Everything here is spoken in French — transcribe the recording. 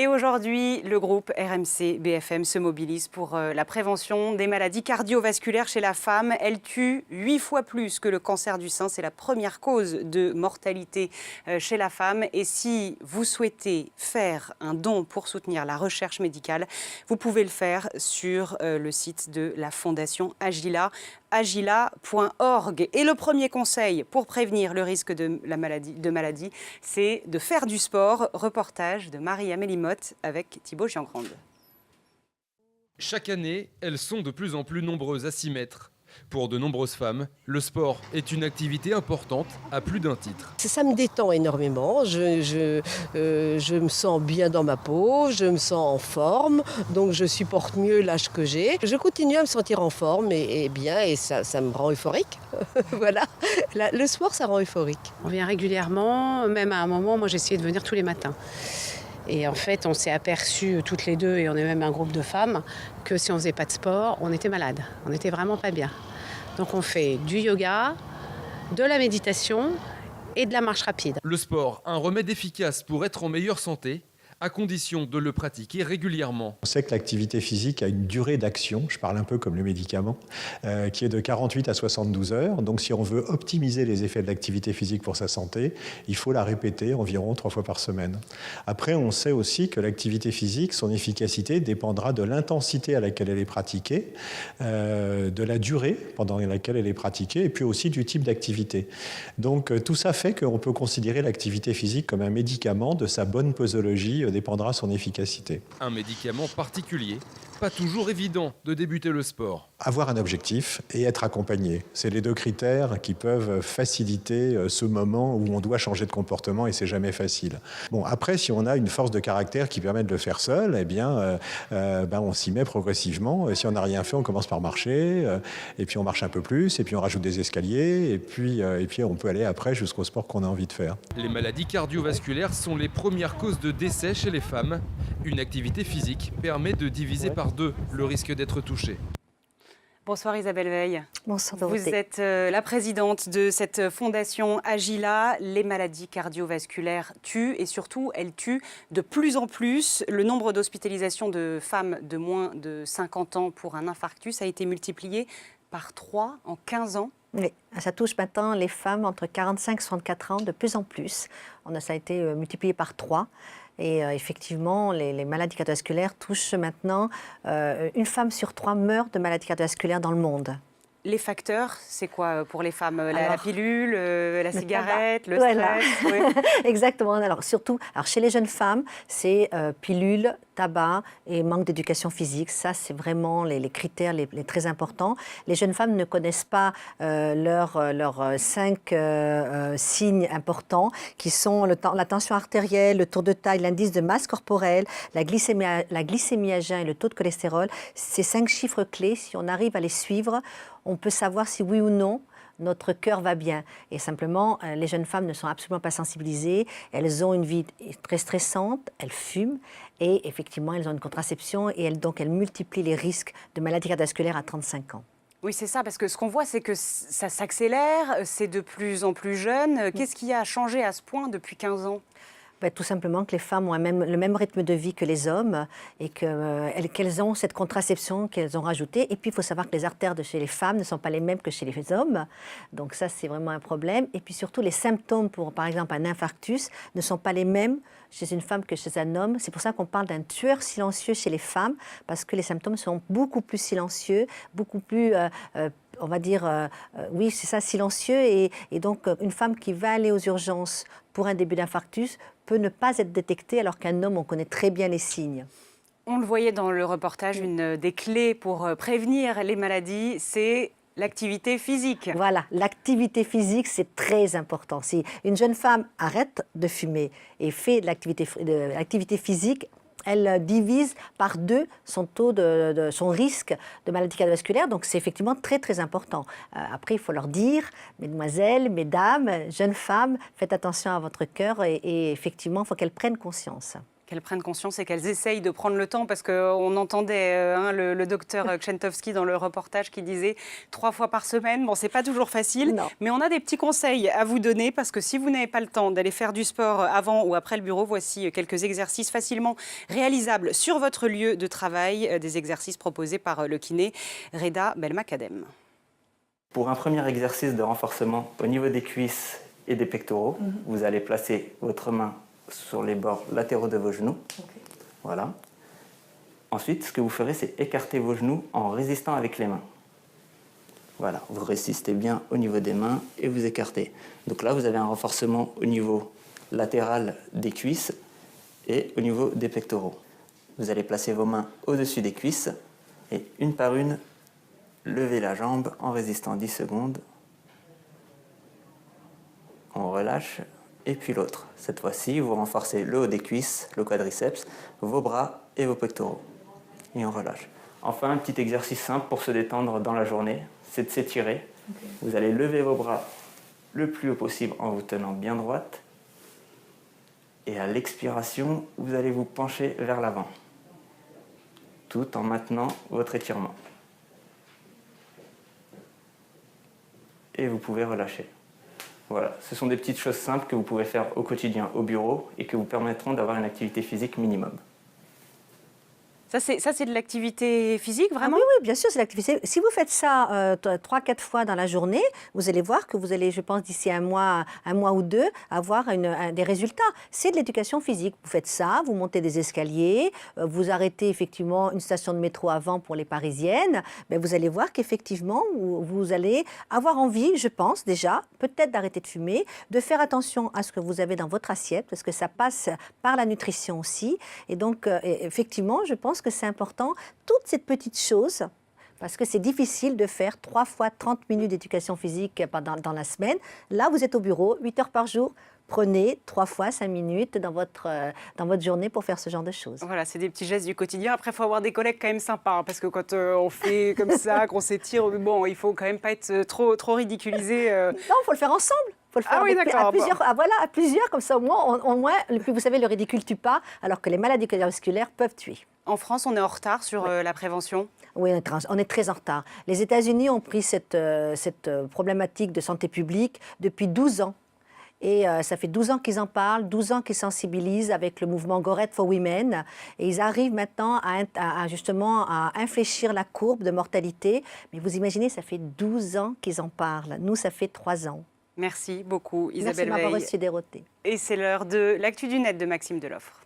Et aujourd'hui, le groupe RMC BFM se mobilise pour la prévention des maladies cardiovasculaires chez la femme. Elle tue 8 fois plus que le cancer du sein. C'est la première cause de mortalité chez la femme. Et si vous souhaitez faire un don pour soutenir la recherche médicale, vous pouvez le faire sur le site de la Fondation Agila, agila.org. Et le premier conseil pour prévenir le risque de maladie, c'est de faire du sport. Reportage de Marie-Amélie Motte avec Thibaut Giangrande. Chaque année, elles sont de plus en plus nombreuses à s'y mettre. Pour de nombreuses femmes, le sport est une activité importante à plus d'un titre. Ça me détend énormément, je me sens bien dans ma peau, je me sens en forme, donc je supporte mieux l'âge que j'ai. Je continue à me sentir en forme et bien, et ça me rend euphorique. Voilà, le sport, ça rend euphorique. On vient régulièrement, même à un moment, moi j'essayais de venir tous les matins. Et en fait, on s'est aperçus toutes les deux, et on est même un groupe de femmes, que si on ne faisait pas de sport, on était malade. On n'était vraiment pas bien. Donc on fait du yoga, de la méditation et de la marche rapide. Le sport, un remède efficace pour être en meilleure santé, à condition de le pratiquer régulièrement. On sait que l'activité physique a une durée d'action, je parle un peu comme le médicament, qui est de 48 à 72 heures. Donc si on veut optimiser les effets de l'activité physique pour sa santé, il faut la répéter environ 3 fois par semaine. Après, on sait aussi que l'activité physique, son efficacité dépendra de l'intensité à laquelle elle est pratiquée, de la durée pendant laquelle elle est pratiquée, et puis aussi du type d'activité. Donc tout ça fait qu'on peut considérer l'activité physique comme un médicament. De sa bonne posologie dépendra son efficacité. Un médicament particulier, pas toujours évident de débuter le sport. Avoir un objectif et être accompagné, c'est les deux critères qui peuvent faciliter ce moment où on doit changer de comportement, et c'est jamais facile. Bon, après, si on a une force de caractère qui permet de le faire seul, eh bien, on s'y met progressivement. Si on n'a rien fait, on commence par marcher, et puis on marche un peu plus, et puis on rajoute des escaliers, et puis on peut aller après jusqu'au sport qu'on a envie de faire. Les maladies cardiovasculaires sont les premières causes de décès chez les femmes. Une activité physique permet de diviser par 2 le risque d'être touché. Bonsoir Isabelle Veil. Bonsoir Dorothée. Vous êtes la présidente de cette fondation Agila. Les maladies cardiovasculaires tuent, et surtout elles tuent de plus en plus. Le nombre d'hospitalisations de femmes de moins de 50 ans pour un infarctus a été multiplié par 3 en 15 ans. Oui, ça touche maintenant les femmes entre 45 et 64 ans de plus en plus. Ça a été multiplié par 3. Et effectivement, les maladies cardiovasculaires touchent maintenant, une femme sur 3 meurt de maladies cardiovasculaires dans le monde. Les facteurs, c'est quoi pour les femmes? La pilule, la cigarette, le voilà. stress. Oui. Exactement. Alors chez les jeunes femmes, c'est pilule, tabac et manque d'éducation physique. Ça, c'est vraiment les critères les très importants. Les jeunes femmes ne connaissent pas leurs 5 signes importants, qui sont la tension artérielle, le tour de taille, l'indice de masse corporelle, la glycémie à jeun et le taux de cholestérol. Ces 5 chiffres clés, si on arrive à les suivre, on peut savoir si oui ou non notre cœur va bien. Et simplement, les jeunes femmes ne sont absolument pas sensibilisées. Elles ont une vie très stressante, elles fument et effectivement, elles ont une contraception et donc elles multiplient les risques de maladies cardiovasculaires à 35 ans. Oui, c'est ça, parce que ce qu'on voit, c'est que ça s'accélère, c'est de plus en plus jeune. Qu'est-ce qui a changé à ce point depuis 15 ans ? Tout simplement que les femmes ont le même rythme de vie que les hommes et qu'elles ont cette contraception qu'elles ont rajoutée. Et puis, il faut savoir que les artères de chez les femmes ne sont pas les mêmes que chez les hommes. Donc ça, c'est vraiment un problème. Et puis surtout, les symptômes pour, par exemple, un infarctus ne sont pas les mêmes chez une femme que chez un homme. C'est pour ça qu'on parle d'un tueur silencieux chez les femmes, parce que les symptômes sont beaucoup plus silencieux, beaucoup plus... on va dire, oui, c'est ça, silencieux. Et donc, une femme qui va aller aux urgences pour un début d'infarctus peut ne pas être détectée, alors qu'un homme, on connaît très bien les signes. On le voyait dans le reportage, une des clés pour prévenir les maladies, c'est l'activité physique. Voilà, l'activité physique, c'est très important. Si une jeune femme arrête de fumer et fait de l'activité physique, elle divise par 2 son taux son risque de maladie cardiovasculaire. Donc, c'est effectivement très, très important. Après, il faut leur dire, mesdemoiselles, mesdames, jeunes femmes, faites attention à votre cœur et effectivement, il faut qu'elles prennent conscience. Qu'elles prennent conscience et qu'elles essayent de prendre le temps, parce qu'on entendait le docteur Kschentowski dans le reportage qui disait 3 fois par semaine. Bon, c'est pas toujours facile, mais on a des petits conseils à vous donner, parce que si vous n'avez pas le temps d'aller faire du sport avant ou après le bureau, voici quelques exercices facilement réalisables sur votre lieu de travail, des exercices proposés par le kiné Reda Belmakadem. Pour un premier exercice de renforcement au niveau des cuisses et des pectoraux, vous allez placer votre main sur les bords latéraux de vos genoux. Voilà. Ensuite, ce que vous ferez, c'est écarter vos genoux en résistant avec les mains. Voilà, vous résistez bien au niveau des mains et vous écartez. Donc là, vous avez un renforcement au niveau latéral des cuisses et au niveau des pectoraux. Vous allez placer vos mains au-dessus des cuisses et une par une, levez la jambe en résistant 10 secondes. On relâche. Et puis l'autre. Cette fois-ci, vous renforcez le haut des cuisses, le quadriceps, vos bras et vos pectoraux. Et on relâche. Enfin, un petit exercice simple pour se détendre dans la journée, c'est de s'étirer. Vous allez lever vos bras le plus haut possible en vous tenant bien droite. Et à l'expiration, vous allez vous pencher vers l'avant, tout en maintenant votre étirement. Et vous pouvez relâcher. Voilà, ce sont des petites choses simples que vous pouvez faire au quotidien au bureau et qui vous permettront d'avoir une activité physique minimum. Ça, c'est de l'activité physique, vraiment? Oui, bien sûr, c'est l'activité. Si vous faites ça 3-4 fois dans la journée, vous allez voir que vous allez, je pense, d'ici un mois ou 2, avoir des résultats. C'est de l'éducation physique. Vous faites ça, vous montez des escaliers, vous arrêtez effectivement une station de métro avant pour les Parisiennes, mais vous allez voir qu'effectivement, vous allez avoir envie, je pense déjà, peut-être d'arrêter de fumer, de faire attention à ce que vous avez dans votre assiette, parce que ça passe par la nutrition aussi. Et donc, effectivement, je pense que c'est important, toutes ces petites choses, parce que c'est difficile de faire 3 fois 30 minutes d'éducation physique dans la semaine. Là, vous êtes au bureau, 8 heures par jour. Prenez 3 fois 5 minutes dans votre journée pour faire ce genre de choses. Voilà, c'est des petits gestes du quotidien. Après, il faut avoir des collègues quand même sympas, hein, parce que quand on fait comme ça, qu'on s'étire, bon, il faut quand même pas être trop ridiculisé. Non, il faut le faire ensemble. Il faut le faire à plusieurs, comme ça au moins, vous savez, le ridicule tue pas, alors que les maladies cardiovasculaires peuvent tuer. En France, on est en retard sur la prévention? Oui, on est très en retard. Les États-Unis ont pris cette problématique de santé publique depuis 12 ans. Et ça fait 12 ans qu'ils en parlent, 12 ans qu'ils sensibilisent avec le mouvement Go Red for Women. Et ils arrivent maintenant justement à infléchir la courbe de mortalité. Mais vous imaginez, ça fait 12 ans qu'ils en parlent. Nous, ça fait 3 ans. Merci beaucoup, Isabelle Merci de m'avoir Veil. reçu Dérotée. Et c'est l'heure de l'actu du net de Maxime Deloffre.